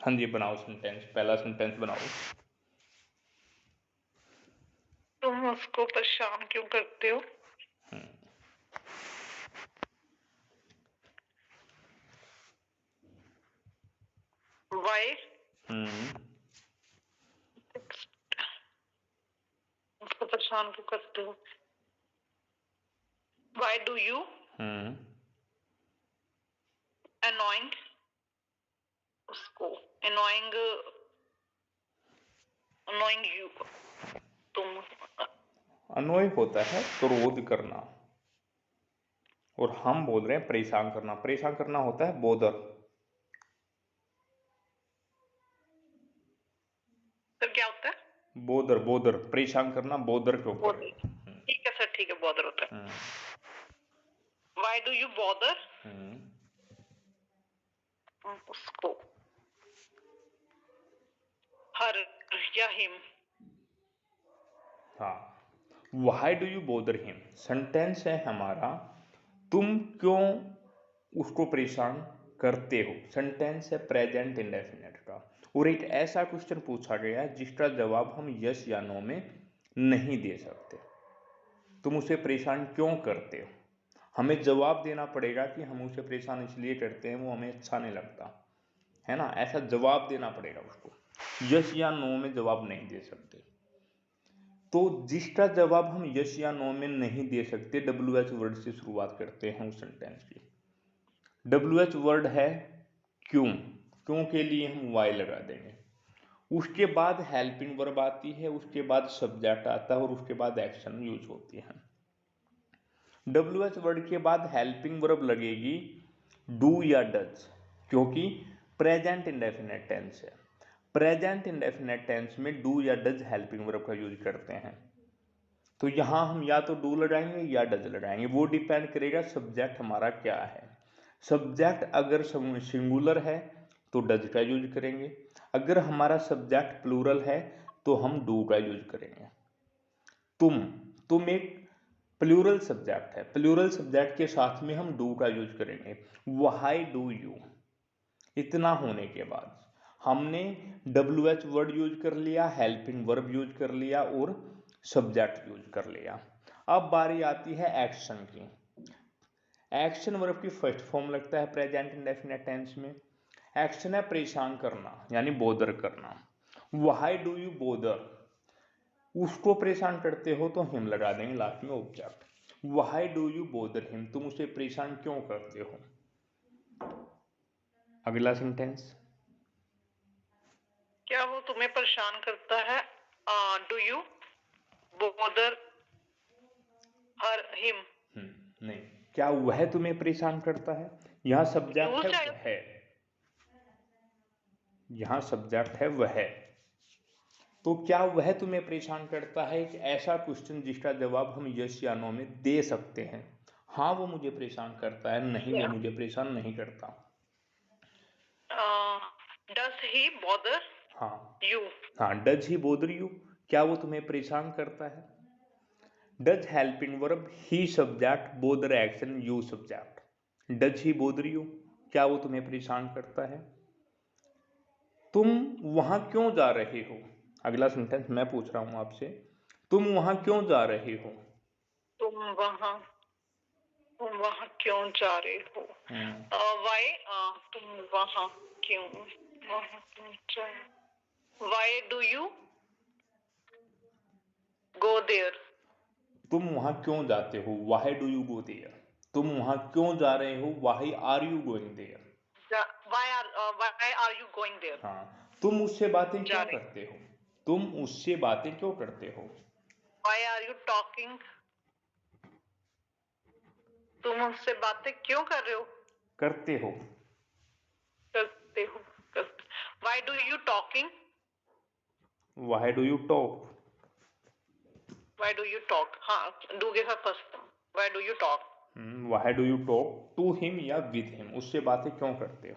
हाँ जी, बनाओ सेंटेंस, पहला सेंटेंस बनाओ। तुम उसको परेशान क्यों करते हो? वाई उसको परेशान क्यों करते हो? वाई डू यू annoying उसको annoying you तुम अनोइंग होता है क्रोध करना, और हम बोल रहे हैं परेशान करना। परेशान करना होता है बोदर। तो क्या होता है? बोदर, बोदर, परेशान करना बोदर के ऊपर। ठीक है सर, ठीक है, बॉदर होता है। वाई डू यू बॉदर उसको, हर या हिम। हाँ, why do you bother him sentence है हमारा, तुम क्यों उसको परेशान करते हो। सेंटेंस है प्रेजेंट इंडेफिनिट का, और एक ऐसा क्वेश्चन पूछा गया है जिसका जवाब हम यस या नो में नहीं दे सकते। तुम उसे परेशान क्यों करते हो, हमें जवाब देना पड़ेगा कि हम उसे परेशान इसलिए करते हैं, वो हमें अच्छा नहीं लगता है ना, ऐसा जवाब देना पड़ेगा उसको। यस या नो में जवाब नहीं दे सकते। तो जिसका जवाब हम यस या नो में नहीं दे सकते, WH वर्ड से शुरुआत करते हैं उस सेंटेंस की। WH वर्ड है क्यों, क्यों के लिए हम वाई लगा देंगे। उसके बाद हेल्पिंग वर्ब आती है, उसके बाद सब्जेक्ट आता है, और उसके बाद एक्शन यूज होती है। WH वर्ड के बाद हेल्पिंग वर्ब लगेगी डू या डज, क्योंकि प्रेजेंट इंडेफिनेट टेंस है। प्रेजेंट इंडेफिनेट टेंस में डू या डज हेल्पिंग वर्ब का यूज करते हैं। तो यहां हम या तो डू लगाएंगे या डज लगाएंगे, वो डिपेंड करेगा सब्जेक्ट हमारा क्या है। सब्जेक्ट अगर सिंगुलर है तो डज का यूज करेंगे, अगर हमारा सब्जेक्ट प्लूरल है तो हम डू का यूज करेंगे। तुम एक प्लूरल सब्जेक्ट है, प्लूरल सब्जेक्ट के साथ में हम डू का यूज करेंगे। व्हाई डू यू, इतना होने के बाद हमने WH वर्ड यूज कर लिया, हेल्पिंग वर्ब यूज कर लिया, और सब्जेक्ट यूज कर लिया। अब बारी आती है एक्शन की। एक्शन वर्ब की फर्स्ट फॉर्म लगता है प्रेजेंट इंडेफिनिट टेंस में। एक्शन है परेशान करना, यानी बोदर करना। व्हाई डू यू बोदर, उसको परेशान करते हो तो हिम लगा देंगे लास्ट में object. Why do you bother him, तुम उसे परेशान क्यों करते हो। अगला सेंटेंस, क्या वो तुम्हें परेशान करता है? Do you bother her him. नहीं, क्या वह तुम्हें परेशान करता है। यहां सब्जेक्ट है वह, यहां सब्जेक्ट है वह। तो क्या वह तुम्हें परेशान करता है, एक ऐसा क्वेश्चन जिसका जवाब हम यस या नो में दे सकते हैं। हाँ वो मुझे परेशान करता है, नहीं वो मुझे परेशान नहीं करता। डज ही बॉदर हाँ यू। हाँ, डज ही बॉदर यू, क्या वो तुम्हें परेशान करता है। Does helping verb, he subject, bother action, you subject. Does he bother you, क्या वो तुम्हें परेशान करता है। तुम वहां क्यों जा रहे हो, अगला सेंटेंस मैं पूछ रहा हूं आपसे, तुम वहां क्यों जा रहे हो। तुम वहां क्यों जा रहे हो? वाई तुम वहां क्यों जा, why do you go there. तुम वहां क्यों जाते हो, why do you go there. तुम वहां क्यों जा रहे हो, why are you going there. Why are you going there. हाँ, तुम उससे बातें क्यों करते हो, तुम उससे बातें क्यों करते हो। वाई आर यू टॉकिंग, तुम उससे बातें क्यों कर रहे हो, करते हो। करते हो, why do you talking, why do you talk. Why do you talk, हाँ डू के साथ first, why do you talk. Why do you talk to him या विद हिम, उससे बातें क्यों करते हो।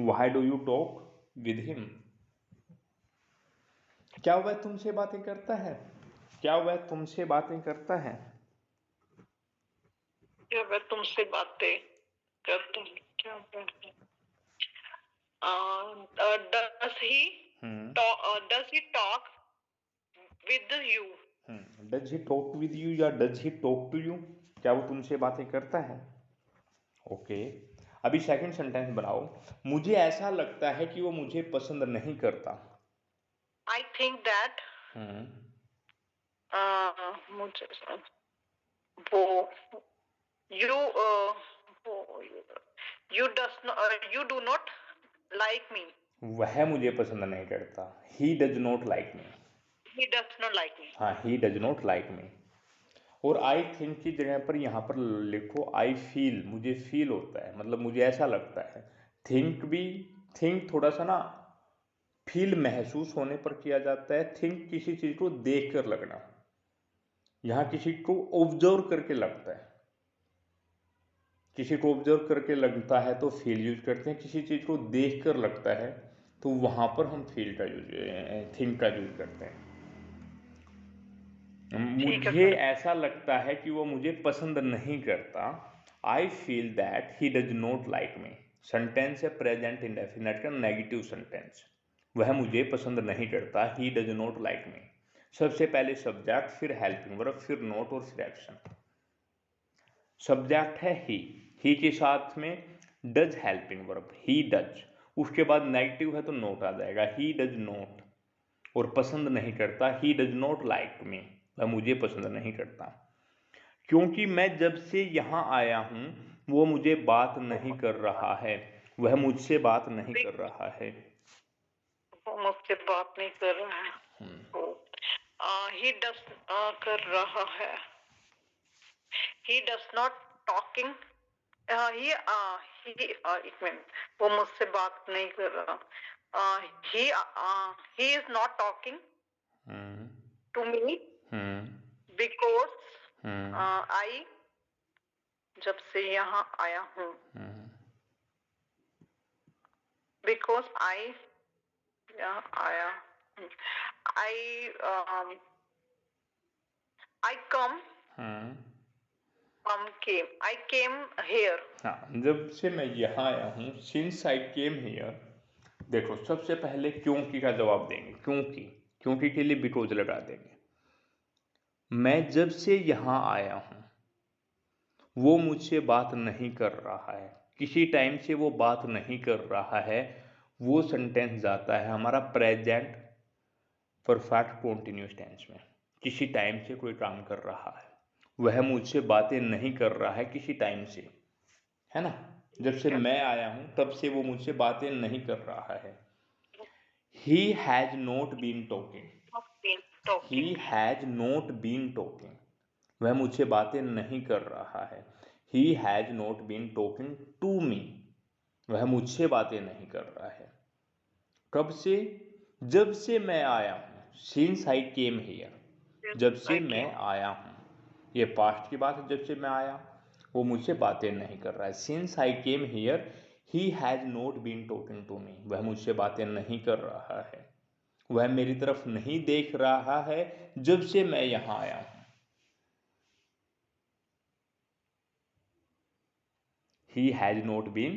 Why do you talk with him, क्या वह तुमसे बातें करता है, क्या वह तुमसे बातें करता है। क्या वह तुमसे बातें करता है, क्या does he talk with you? Does he talk with you या does he talk to you, क्या वो तुमसे बातें करता है? ओके, अभी सेकंड सेंटेंस बनाओ, मुझे ऐसा लगता है कि वो मुझे पसंद नहीं करता। I think that मुझे वो you do not like me. वह मुझे पसंद नहीं करता। He does not like me. He does not like me. हाँ, he does not like me. और आई थिंक की जगह पर यहाँ पर लिखो आई फील, मुझे फील होता है, मतलब मुझे ऐसा लगता है। थिंक भी, थिंक थोड़ा सा ना फील महसूस होने पर किया जाता है, थिंक किसी चीज को देख कर लगना, यहाँ किसी को ऑब्जर्व करके लगता है। किसी को ऑब्जर्व करके लगता है तो फील यूज करते हैं, किसी चीज को देख कर लगता है तो वहां पर हम फील का यूज, थिंक का यूज करते हैं। मुझे ऐसा लगता है कि वो मुझे पसंद नहीं करता। I feel that he does not like me. Sentence है प्रेजेंट इंडेफिनिट का नेगेटिव सेंटेंस। वह मुझे पसंद नहीं करता, he does not like me. सबसे पहले सब्जेक्ट, फिर हेल्पिंग वर्ब, फिर नोट और फिर एक्शन। सब्जेक्ट है ही के साथ में does helping verb, he does. उसके बाद नेगेटिव है तो नोट आ जाएगा, ही डज नॉट। और पसंद नहीं करता, he does not like me, वह मुझे पसंद नहीं करता। क्योंकि मैं जब से यहाँ आया हूँ वो मुझे बात नहीं कर रहा है, वह मुझसे बात नहीं कर रहा है। वो मुझसे बात नहीं कर रहा है। ही डज कर रहा है। He does not talking. एक मिनट, वो मुझसे बात नहीं कर रहा। He is not talking to me because I जब से यहाँ आया हूँ, because I यहाँ आया हूँ, I come I came here. हाँ, जब से मैं यहाँ आया हूँ, since I came here। देखो सबसे पहले क्योंकि का जवाब देंगे, क्योंकि के लिए बिकॉज लगा देंगे। मैं जब से यहाँ आया हूँ वो मुझसे बात नहीं कर रहा है, किसी टाइम से वो बात नहीं कर रहा है, वो सेंटेंस जाता है हमारा प्रेजेंट परफेक्ट कॉन्टिन्यूस टेंस में। किसी टाइम से कोई काम कर रहा है, वह मुझसे बातें नहीं कर रहा है किसी टाइम से, है ना। जब से मैं आया हूं तब से वो मुझसे बातें नहीं कर रहा है। He has not been talking. He has not been talking. वह मुझसे बातें नहीं कर रहा है। He has not been talking to me. वह मुझसे बातें नहीं कर रहा है। कब से? जब से मैं आया हूँ। Since I came here. जब से मैं आया हूँ, ये पास्ट की बात है। जब से मैं आया वो मुझसे बातें नहीं कर रहा है। Since I came here, he has not been talking to me. वह मुझसे बातें नहीं कर रहा है, वह मेरी तरफ नहीं देख रहा है जब से मैं यहां आया हूं। He has not been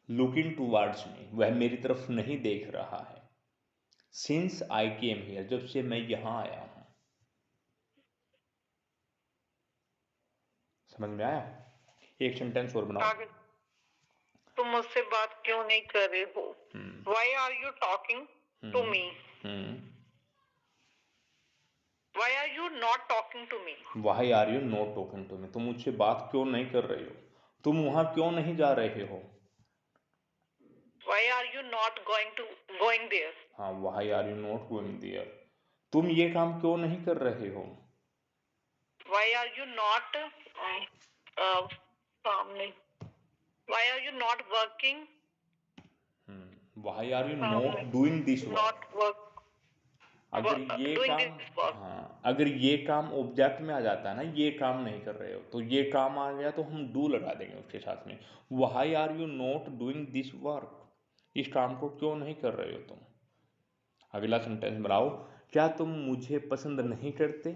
looking towards me. वह मेरी तरफ नहीं देख रहा है। Since I came here, जब से मैं यहां आया हूं। समझ में आया? एक सेंटेंस और बनाओ। तुम मुझसे बात क्यों नहीं कर रहे हो? Why are you talking to me? Why are you not talking to me? Why are you not talking to me? तुम मुझसे बात क्यों नहीं कर रहे हो? तुम वहां क्यों नहीं जा रहे हो? Why are you not going there? हाँ, why are you not going there? तुम ये काम क्यों नहीं कर रहे हो? Why are you not Why are you not working? Why are you not doing this work? Not work. अगर ये काम, हाँ, अगर ये काम ऑब्जेक्ट में आ जाता है ना, ये काम नहीं कर रहे हो, तो ये काम आ गया तो हम डू लगा देंगे उसके साथ में। Why are you not doing this work? इस काम को क्यों नहीं कर रहे हो तुम? अगला सेंटेंस बनाओ, क्या तुम मुझे पसंद नहीं करते?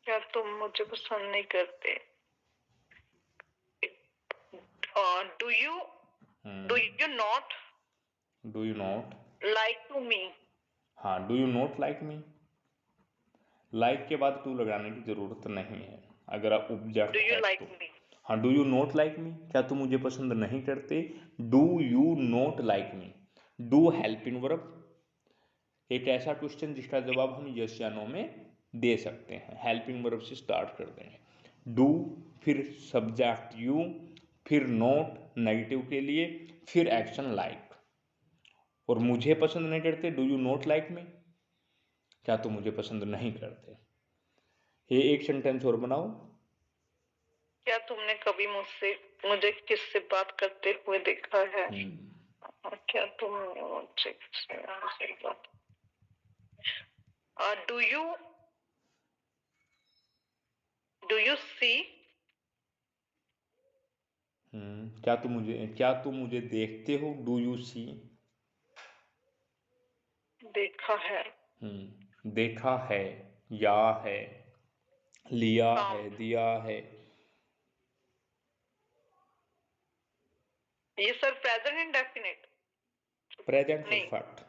क्या तुम मुझे पसंद नहीं करते? Do you Do you not do you not, like to me? हाँ, do you not like me, like के बाद टू लगाने की जरूरत नहीं है अगर आप ऑब्जेक्ट Do you है like तो। me? हाँ, do you not like me, क्या तुम मुझे पसंद नहीं करते। Do you not like me, do helping verb, एक ऐसा क्वेश्चन जिसका जवाब हम यस या नो में दे सकते हैं। हेल्पिंग वर्ब से स्टार्ट कर देंगे। डू, फिर सब्जेक्ट यू, फिर नॉट नेगेटिव के लिए, फिर एक्शन लाइक। और मुझे पसंद नहीं करते, do you not like me, क्या तुम मुझे पसंद नहीं करते। ये एक सेंटेंस और बनाओ। क्या तुमने कभी मुझे किससे बात करते हुए देखा है? क्या तुमने मुझसे किससे बात? Do you see? क्या तुम मुझे देखते हो, डू यू सी। देखा है, देखा है, या है, लिया है, दिया है। ये sir present indefinite, present perfect,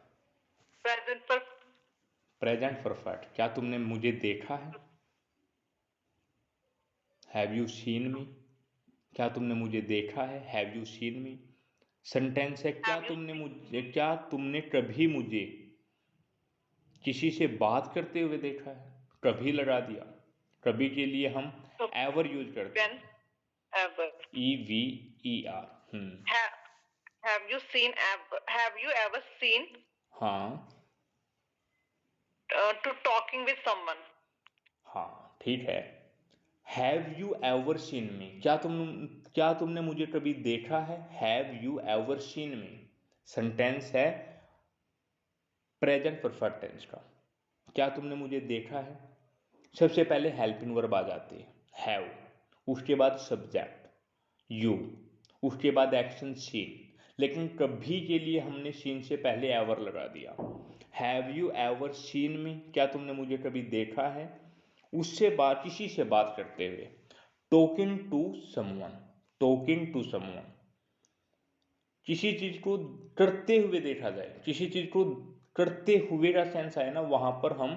present perfect. क्या तुमने मुझे देखा है, हैव यू सीन मी, क्या तुमने मुझे देखा है, have you seen me. Sentence है, क्या तुमने कभी मुझे किसी से बात करते हुए देखा है, कभी लगा दिया। कभी के लिए हम एवर यूज करते हैं, ever. EVER। Have you seen ever? Have you ever seen हाँ, to talking with someone? हाँ, ठीक है। हैव यू एवर सीन मी, क्या तुमने मुझे कभी देखा है, have you ever seen me. Sentence है प्रेजेंट परफेक्ट टेंस का। क्या तुमने मुझे देखा है, सबसे पहले हेल्पिंग वर्ब आ जाती है, हैव, उसके बाद सब्जेक्ट यू, उसके बाद एक्शन सीन। लेकिन कभी के लिए हमने सीन से पहले एवर लगा दिया। हैव यू एवर सीन मी, क्या तुमने मुझे कभी देखा है, उससे बात, किसी से बात करते हुए। Talking to someone, talking to someone, किसी चीज को करते हुए देखा जाए, किसी चीज को करते हुए का सेंस आए ना, वहां पर हम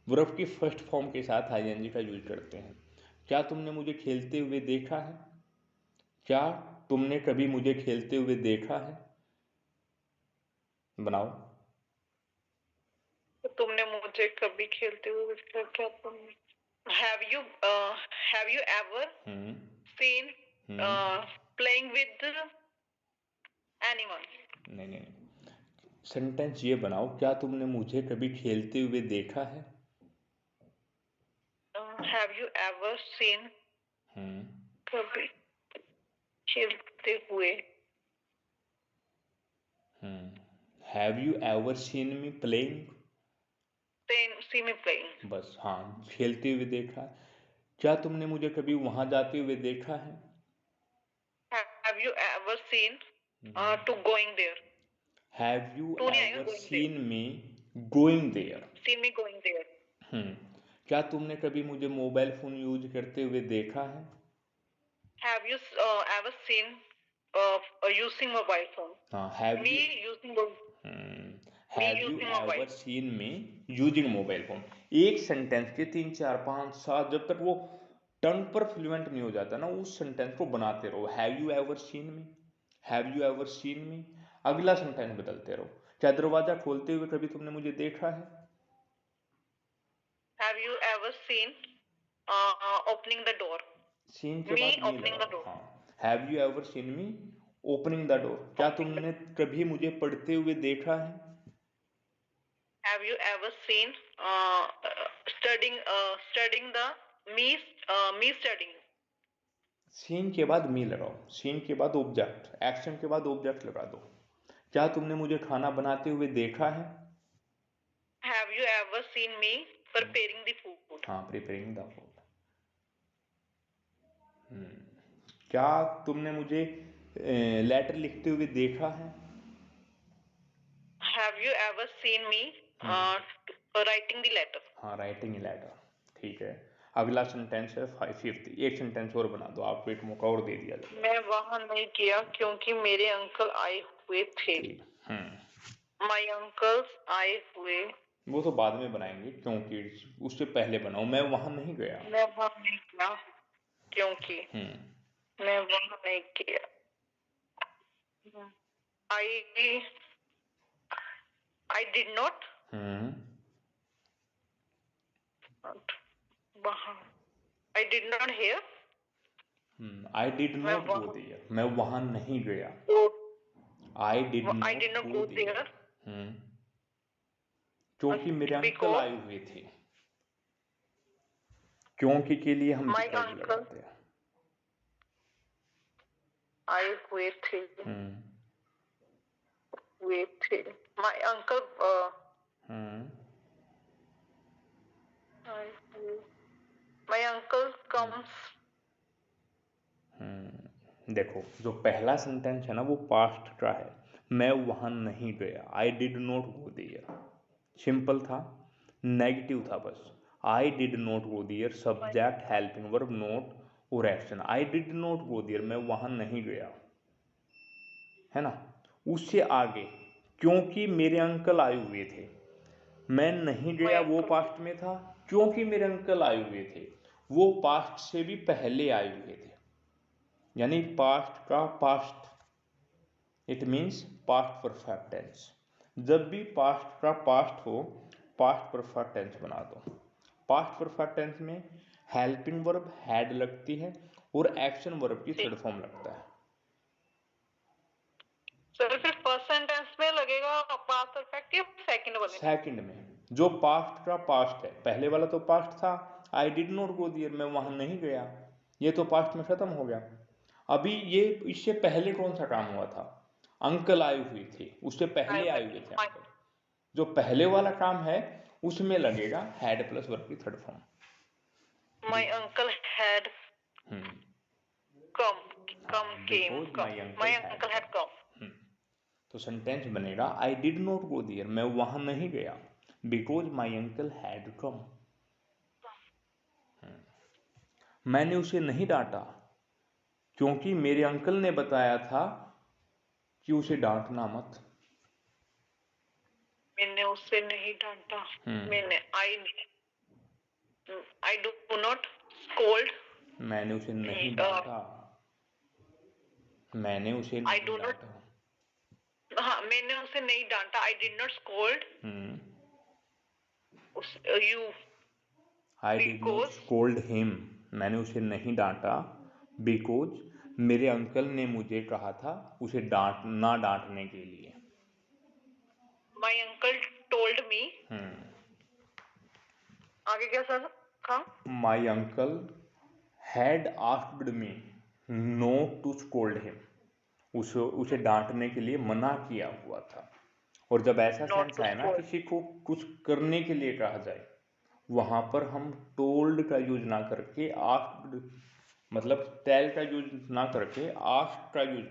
वर्ब की फर्स्ट फॉर्म के साथ आईएनजी का यूज करते हैं। क्या तुमने मुझे खेलते हुए देखा है, क्या तुमने कभी मुझे खेलते हुए देखा है। बनाओ। तुमने मुझे कभी खेलते हुए देखा? क्या तुमने have you ever seen playing with anyone? नहीं, सेंटेंस ये बनाओ, क्या तुमने मुझे कभी खेलते हुए देखा है। Have you ever seen कभी खेलते हुए? Have you ever seen me playing, See me playing. बस, हाँ, खेलते हुए देखा। क्या तुमने मुझे कभी वहां जाते हुए देखा है। Have you ever seen to going there? Have you तूने ever going seen me going there. Seen me going there. क्या तुमने कभी मुझे मोबाइल फोन यूज करते हुए देखा है। Have you ever seen using mobile phone? हाँ, have Me you using have you ever seen me using mobile phone. एक सेंटेंस के 3 4 5 7 जब तक वो टंग पर फ्लुएंट नहीं हो जाता ना, उस सेंटेंस को बनाते रहो। Have you ever seen me, have you ever seen मी, अगला सेंटेंस बदलते रहो। क्या दरवाजा खोलते हुए कभी तुमने मुझे देखा है। Have you ever seen opening the door? Seen के बाद मी लगाओ। हाँ, have you ever seen me opening the door, क्या तुमने कभी मुझे पढ़ते हुए देखा है। Have you ever seen studying the me studying? Seen के बाद मी लगाओ, सीन के बाद ऑब्जेक्ट, एक्शन के बाद ऑब्जेक्ट लगा दो। क्या तुमने मुझे खाना बनाते हुए देखा है। Have you ever seen me preparing the food? हाँ, प्रिपेयरिंग द फूड। क्या तुमने मुझे लेटर लिखते हुए देखा है। Have you ever seen me writing the letter? हाँ, राइटिंग लेटर, ठीक है। अगला सेंटेंस है फिफ्थ। एक सेंटेंस और बना दो, आपको एक मौका और दे दिया जाए। मैं वहां नहीं गया क्योंकि मेरे अंकल आए हुए थे। ठीक। माय अंकल्स आए हुए। वो तो बाद में बनाएंगे, क्योंकि उससे पहले बनाओ, मैं वहां नहीं गया। मैं वहां नहीं गया क्योंकि मैं वहां नहीं गया। I did not वहां I did not hear I did not go there, मैं वहां नहीं गया। I did not go there क्योंकि मेरे अंकल आए हुए थे। क्योंकि के लिए हम because लगाते हैं। आए हुए थे। हुए थे। My uncle My uncle comes देखो, जो पहला सेंटेंस है ना वो पास्ट का है, मैं वहां नहीं गया। I did not go there, simple था, नेगेटिव था बस। I did not go there, subject, helping verb, not और action. I did not go there, मैं वहां नहीं गया, है ना। उससे आगे क्योंकि मेरे अंकल आए हुए थे, मैं नहीं गया वो पास्ट में था, क्योंकि मेरे अंकल आए हुए थे वो पास्ट से भी पहले आए हुए थे, यानी पास्ट का past, it means past perfect tense. जब भी पास्ट का पास्ट हो, पास्ट परफेक्ट टेंस बना दो। पास्ट परफेक्ट टेंस में हेल्पिंग वर्ब हैड लगती है और एक्शन वर्ब की थर्ड फॉर्म लगता है। सर फिर फर्स्ट सेंटेंस में लगेगा पास्ट परफेक्ट या सेकंड बनेगा? सेकंड में। जो पास्ट का पास्ट है, पहले वाला तो पास्ट था, I did not go there, मैं वहां नहीं गया, ये तो पास्ट में खत्म हो गया। अभी ये इससे पहले कौन सा काम हुआ था? अंकल आए हुए थे, उससे पहले आए हुए थे अंकल। जो पहले वाला काम है उसमें लगेगा हैड प्लस वर्ब की third form. My uncle had my uncle had come. तो सेंटेंस बनेगा I did not go there, मैं वहां नहीं गया, because my uncle had come. मैंने उसे नहीं डांटा क्योंकि मेरे अंकल ने बताया था कि उसे डांटना मत। मैंने उसे नहीं डांटा। मैंने आई डू नॉट स्कोल्ड। मैंने उसे नहीं डांटा, मैंने उसे नहीं डांटा। हाँ, मैंने उसे नहीं डांटा। आई did not scold you. I did not scold him, मैंने उसे नहीं डांटा बिकॉज मेरे अंकल ने मुझे कहा था उसे ना डांटने के लिए। My uncle told me. आगे क्या सर था? My uncle had asked me not to scold him, उसे डांटने के लिए मना किया हुआ था। और जब ऐसा सेंस आए ना किसी को कुछ करने के लिए कहा जाए, वहां पर हम टोल्ड का यूज ना करके आस्क्ड, मतलब टेल का यूज ना करके आस्क का यूज